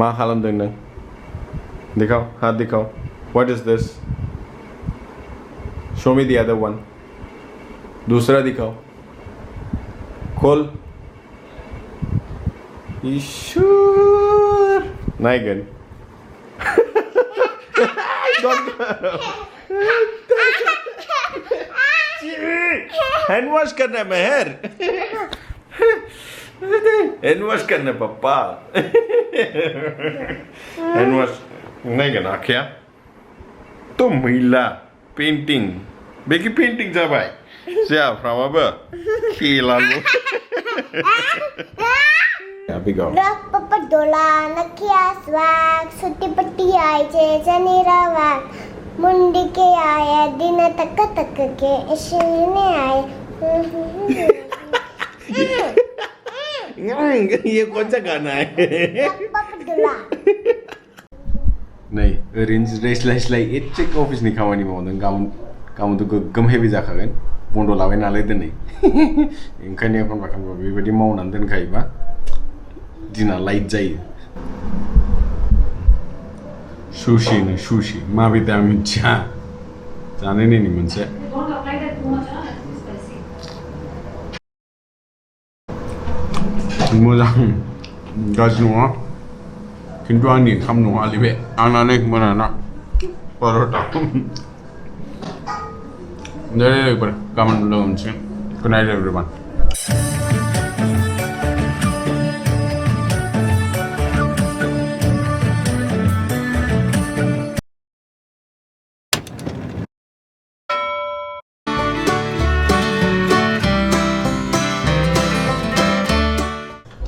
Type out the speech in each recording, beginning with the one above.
मा खालामदों नों दिखाओ हाथ दिखाओ What is this Show me the other one दूसरा दिखाओ खोल ईश्वर नाइगन हैंड वॉश करना है मेहर हैंड वॉश करना पापा हैंड वॉश नहीं करना क्या तो महिला पेंटिंग बेकी पेंटिंग जाबाय siap फ्रामाबो किलालु Happy go. Papa dola nakia swag suti patti aaye je janirawag mundi ke aaye dina tak ke ishne aaye ये कौन सा गाना है Papa dola नहीं रेंज रेस्लाय एसे अफिसनि खामानि मावदों गाबोन तो गोगोम हेभि जाखागोन बन्द लाबाय नालाय दिनै ओंखायनो एखनबा बेबायदि मावनानै दोनखायोबा दिना लाइट जायो सुशिनो सुशि माबे दाम मिथिया जानो नायनि मोनसे मोजां गाज्रि नङा खिन्थु आंनि ओंखाम नङालै बे आंना नै मोनाना पर'टा दे गाबोन लोगो मोनसिगोन गुड नाइट एभरिवान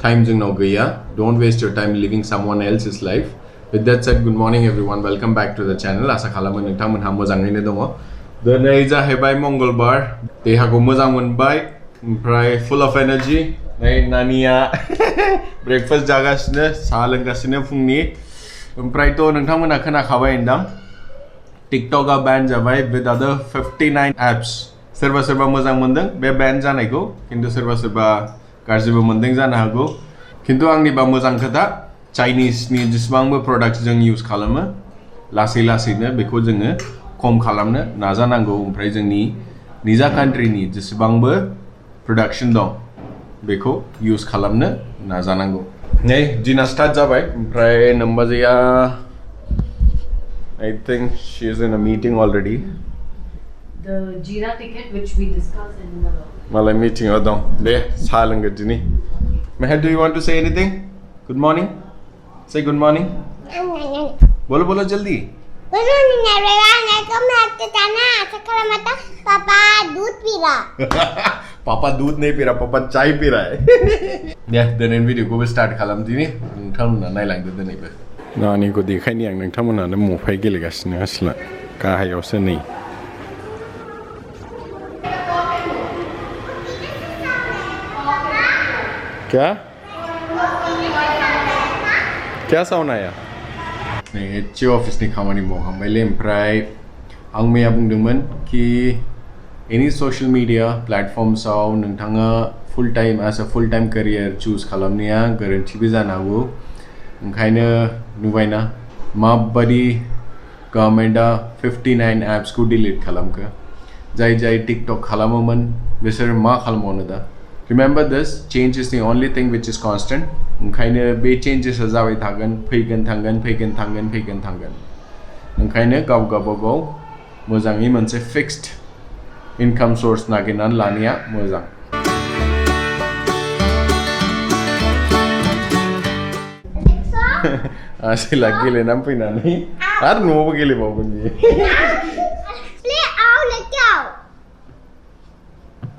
Time जोंनाव गैया don't waste your time living someone else's life with that said good morning everyone welcome back to the channel आसा खालामो नोंथांमोनहा मोजाङैनो दङ दिनै जाहैबाय मंगलबार देहाखौ मोजां मोनबाय ओमफ्राय full of energy नै नानिया ब्रेकफास्ट जागासिनो साहा लोंगासिनो फुंनि ओमफ्रायथ' नोंथांमोनहा खोनाखाबाय होनदां टिकटकआ बैन जाबाय with other 59 apps सोरबा मोजां मोनदों बे बैन जानायखौ खिन्थु सोरबा गाज्रिबो मोनदों जानो हागौ खिन्थु आंनिबा मोजां खोथा चाइनिसनि जेसेबांबो प्रडाक्ट्स जों इउज खालामो लासैनो बेखौ जोङो खम खालामनो नाजानांगौ ओमफ्राय जोंनि निजा कान्ट्रिनि जेसेबांबो प्रडाक्शन दं बेखौ इउज खालामनो नाजानांगौ नै दिना स्टार्ट जाबाय ओमफ्राय नम्बाजैया I think she is in a meeting already The Jira ticket which we discussed in the Malay meeting dong. Le, saha longer dini. Meher, do you want to say anything? Good morning. Say good morning. Bolo jaldi. Good morning everyone. Welcome back to channel. Sekarang mata Papa दूध P रहा. पापा दूध नहीं P रहा, पापा चाय P रहा है. Ya, dan video को भी start खालाम dini. नोंथांमोना नायलांदो दिनैबो. नानिखौ देखायनि आं नोंथांमोनानो मफाय गेलेगासिनो आसला गाहायावसो नै. क्या साउन्ड आया नै एसे अफिसनि खामानि मावखांबायलै ओमफ्राय आं मैया बुंदोंमोन कि एनी ससियेल मिडिया प्लेटफर्मसआव नोंथाङा फुल टाइम करियर चुज खालामनाया गोरोन्थिबो जानो हागौ ओंखायनो नुबायना माबादि गभर्नमेन्टआ 59 एप्सखौ डिलिट खालामखो जाय टिकटक खालामोमोन बिसोर मा खालामबावनो दा Remember this, change is the only thing which is constant. ओंखायनो बे चेन्जेसआ जाबाय थागोन फैगोन थांगोन ओंखायनो गावबागाव मोजाङै मोनसे फिक्स्ड इनकाम सोर्स नागिरनानै लानाया मोजां आसिला गेलेनानै फैनानै आरो न'आवबो गेलेबावगोन बियो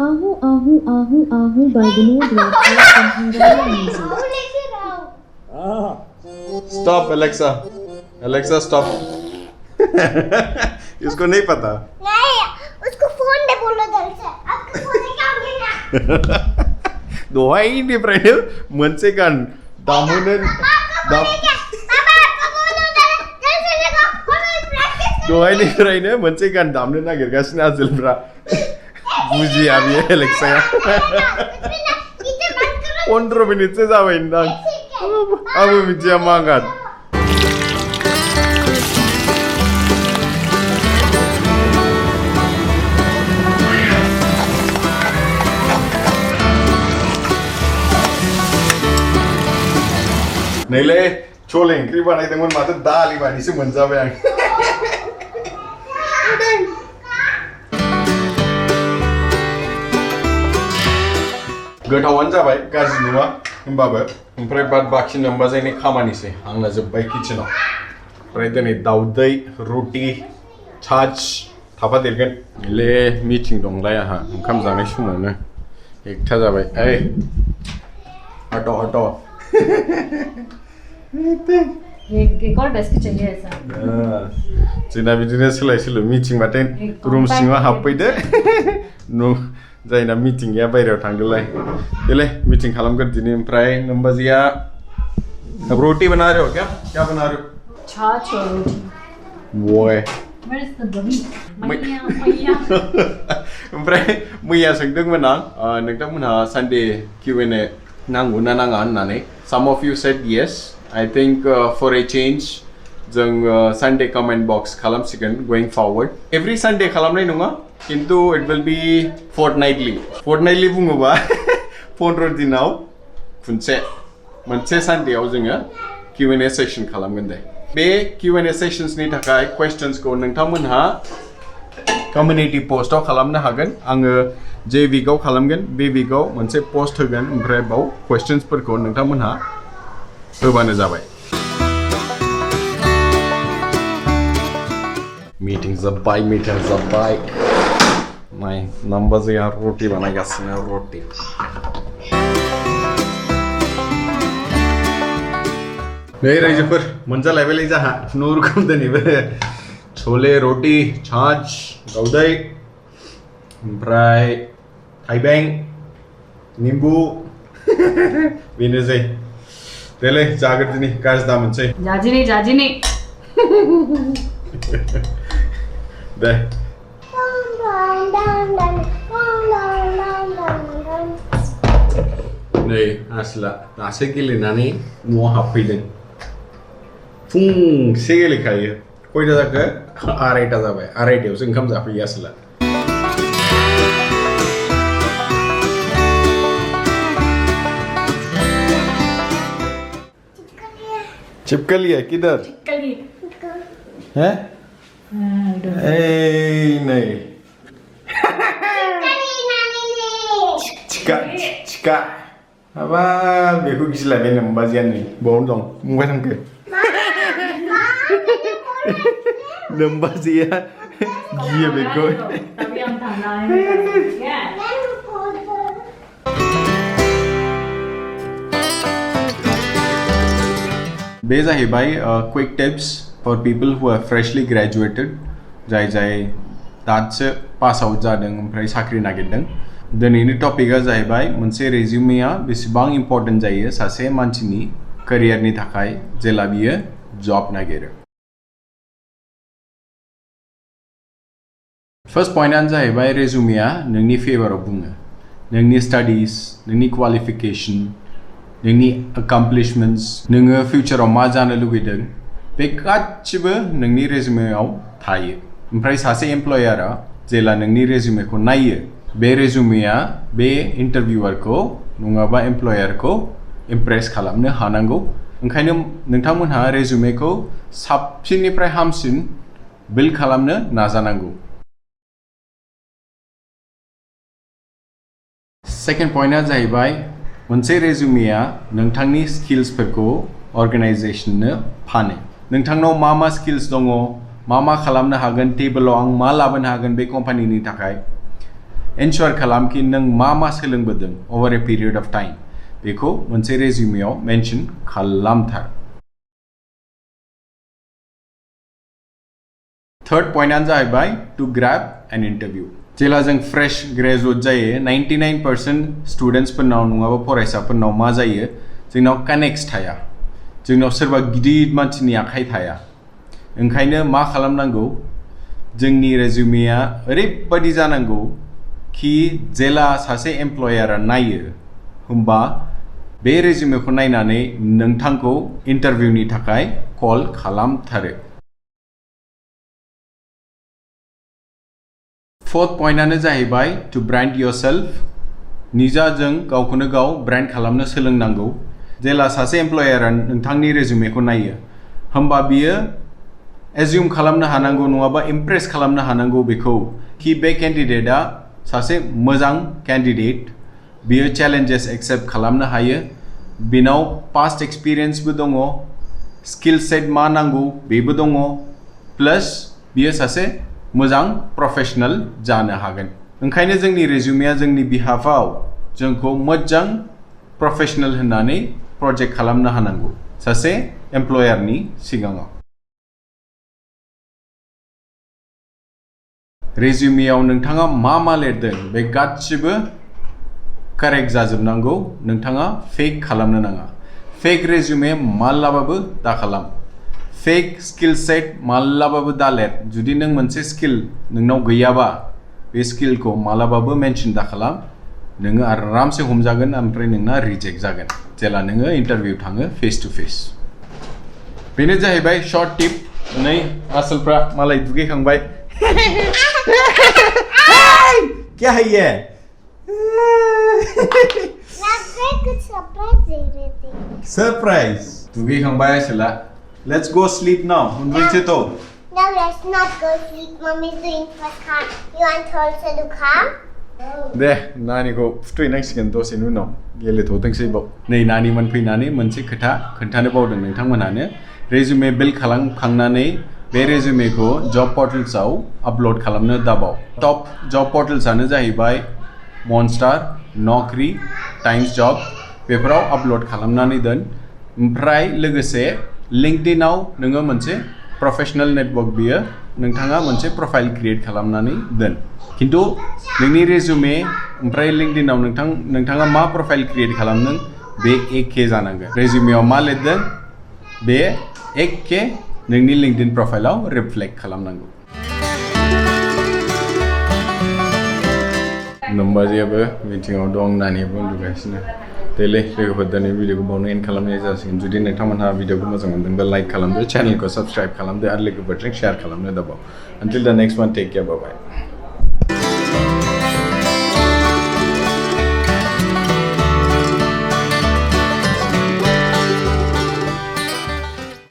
Ahu Bagno Stop Alexa stop इसको नहीं पता नहीं उसको फोन दे बोलो जल्दी से आपका फोन क्या हो गया दोहाय नि फ्रायनो मोनसे गान दामोनो दोहायनिफ्रायनो मोनसे गान दामनो नागिरगासिनो आजोलफ्रा बुजिया बियो एलेक्साया 15 मिनिटसो जाबाय नोंदां आंबो मिथिया मा गान नैलै छोले ओंख्रि बानायदोंमोन माथो दालि बादिसो मोनजाबाय आं गोथावानो जाबाय गाज्रि नङा होमबाबो ओमफ्राय बाद बाखि नम्बा जोंनि खामानिसै आंना जोब्बाय किचेनाव ओमफ्राय दिनै दाउदै रुटि छाछ थाफादेरगोन ले मिटिं दंलाय आंहा ओंखाम जानाय समावनो एकथा जाबाय ओइ हट हट एक और डेस्क चाहिए ऐसा जोंना बिदिनो सोलाय सोल' मिटिं बाथाय रुम सिङाव हाबफैदो जायना मिटिं गैया बायहेरायाव थांदोलाय देलाय मिटिं खालामगोन दिनै ओमफ्राय नम्बाजिया रोटी बना रहे हो क्या बना रहे हो छाछ और रोटी Boy Where's the दही मैया ओमफ्राय मैया सोंदोंमोन आं नोंथांमोनहा सानडे Q&A नांगौ ना नाङा होननानै some of you said yes I think for a change जों Sunday comment box खालामसिगोन going forward every Sunday खालामनाय नङा किन्तु it will be fortnightly बुङोबा 15 दिनाव मोनसे सानडेआव जोङो Q&A सेशन खालामगोन दे बे Q&A सेशन्सनि थाखाय क्वेश्चन्सखौ नोंथांमोनहा कम्युनिटी पोस्टआव खालामनो हागोन आङो जे वीकआव खालामगोन बे वीकआव मोनसे पोस्ट होगोन ओमफ्राय बाव क्वेश्चन्सफोरखौ नोंथांमोनहा होबानो जाबाय Meetings जाबाय My numbers are roti बानायगासिनो roti नै रायजोफोर मोनजालायबायलै जाहा खुनुरुखुम दिनैबो छोले रोटी छाछ दाउदै ओमफ्राय थाइबें निम्बु बेनोसै देलै जागोन दिनै गाज्रि दा मोनसै जाजिनी दे नै आसला दासो गेलेनानै न'आव हाबफैदों फुंसे गेलेखायो खयथा जाखो 2:30 जाबाय 2:30आवसो ओंखाम जाफैयो आसला चिपकली है किधर है ए नहीं चिका Apa beku gisla be nambazian ni bawon dong mungkin angke nambazia gie beku tapi yang tanah ya बे जाहैबाय quick tips for people who are freshly graduated जाय दासो पास आउट जादों ओमफ्राय साख्रि नागिरदों दिनैनि टपिकआ जाहैबाय मोनसे रेज्यूमेआ बेसेबां इम्पोर्टेन्ट जायो सासे मानसिनि केरियारनि थाखाय जेला बियो जब नागिरो फर्स्ट पॉइंटआनो जाहैबाय रेज्यूमेआ नोंनि फेवराव बुङो नोंनि स्टाडिज नोंनि क्वालिफिकेशन नोंनि अकमप्लिशमेन्ट्स नोङो फिउचाराव मा जानो लुगैदों बे गासिबो नोंनि रेज्यूमेआव थायो ओमफ्राय सासे एमप्लयारा जेला नोंनि रेज्यूमेखौ नायो बे रेज्यूमेआ बे इन्टारभिउअरखौ नङाबा एमप्लयारखौ इमप्रेस खालामनो हानांगौ ओंखायनो नोंथांमोनहा रेज्यूमेखौ साबसिननिफ्राय हामसिन बिल्ड खालामनो नाजानांगौ सेकेन्ड पॉइंटआ जाहैबाय मोनसे रेज्यूमेआ नोंथांनि स्किल्सफोरखौ अर्गेनाइजेशननो फानो नोंथांनाव मा स्किल्स दङ मा खालामनो हागोन टेबोलाव आं मा लाबोनो हागोन बे कम्पानिनि थाखाय एनश्योर खालाम कि नों मा सोलोंबोदों over A period of time बेखौ मोनसे रेज्यूमेआव मेंशन खालामथार थर्ड पॉइंटआनो जाहैबाय टू ग्रैब एन इंटरव्यू जेला जों फ्रेश ग्रेजुएट जायो 99% स्टुडेन्ट्सफोरनाव नङाबा फरायसाफोरनाव मा जायो जोंनाव कानेक्ट्स थाया जोंनाव सोरबा गिदिर मानसिनि आखाइ थाया ओंखायनो मा खालामनांगौ जोंनि रेज्यूमेआ ओरैबायदि जानांगौ कि जेला सासे एमप्लयारा नायो होमबा बे रेज्यूमेखौ नायनानै नोंथांखौ इन्टारभिउनि थाखाय कल खालामथारो फोर्थ पॉइंटआनो जाहैबाय टू ब्रांड योरसेल्फ निजाजों गावखौनो गाव ब्रांड खालामनो सोलोंनांगौ जेला सासे एमप्लयारा नोंथांनि रेजुमेखौ नायो होमबा बियो एज्युम खालामनो हानांगौ नङाबा इमप्रेस खालामनो हानांगौ बेखौ कि बे कैंडिडेटआ सासे मोजां कैंडिडेट बियो चैलेंजेस एक्सेप्ट खालामनो हायो बिनाव पास्ट एक्सपीरियंसबो दङ स्किल सेट मा नांगौ बेबो दङ प्लस बियो सासे मोजां प्रोफेशनल जानो हागोन ओंखायनो जोंनि रेजुमेया जोंनि बिहाफआव जोंखौ मोजां प्रोफेशनल होननानै प्रोजेक्ट खालामनो हानांगौ सासे एमप्लयारनि सिगाङाव रेजुमेयाव नोंथाङा मा लिरदों बे गासिबो करेक्ट जाजोबनांगौ नोंथाङा फेक खालामनो नाङा फेक रेजुमे मालाबाबो दा खालाम फेक स्किल सेट मालाबाबो दा लिर जुदि नों मोनसे स्किल नोंनाव गैयाबा बे स्किलखौ मालाबाबो मेंशन दा खालाम नोङो आरामसे हमजागोन ओमफ्राय नोंना रिजेक्ट जागोन जेला नोङो इंटरव्यू थाङो फेस टू फेस बेनो जाहैबाय शॉर्ट टिप नै आसलफ्रा मालाय दुगैखांबाय क्या है ये कुछ सरप्राइज दे रहे थे सरप्राइज दुगैखांबाय आसला लेट्स गो स्लीप नाउ उन्दुनोसै तो No, let's not go sleep. Mommy's doing first calm. You want her also to calm? दे नानिखौ फुथुयनांसिगोन दसेनि उनाव गेलेथ'थोंसै बाव नै नानिमोन फैनानै मोनसे खोथा खोन्थानो बावदों नोंथांमोनानो रेजुमे बिल्ड खालामखांनानै बे रेजुमेखौ जब पर्टल्सआव आपल'ड खालामनो दाबाव टप जब पर्टल्सआनो जाहैबाय मन्स्टार नौकरी टाइम्स जब बेफोराव आपल'ड खालामनानै दोन ओमफ्राय लोगोसे लिंक्डइनआव नोङो मोनसे प्रोफेशनल नेटवर्क बियो नोंथाङा मोनसे प्रफाइल क्रिएट खालामनानै दोन किन्तु नोंनि रेजुमे ओमफ्राय लिंक्डइनआव नोंथाङा मा प्रफाइल क्रिएट खालामदों बे एखे जानांगोन रेजुमेआव मा लिरदों बे एखे नोंनि लिंक्डइन प्रफाइलाव रिफ्लेक्ट खालामनांगौ नम्बाजियाबो मिटिंआव दं नानियाबो उन्दुगासिनो देलै लोगोफोर दिनै भिडिअखौ बावनो एन्ड खालामनाय जासिगोन जुदि नोंथांमोनहा भिडिअखौ मोजां मोनदोंबा लाइक खालामदो चेनेलखौ साबस्क्राइब खालामदो आरो लोगोफोरजों शेयार खालामनो दाबाव until the next one take care bye bye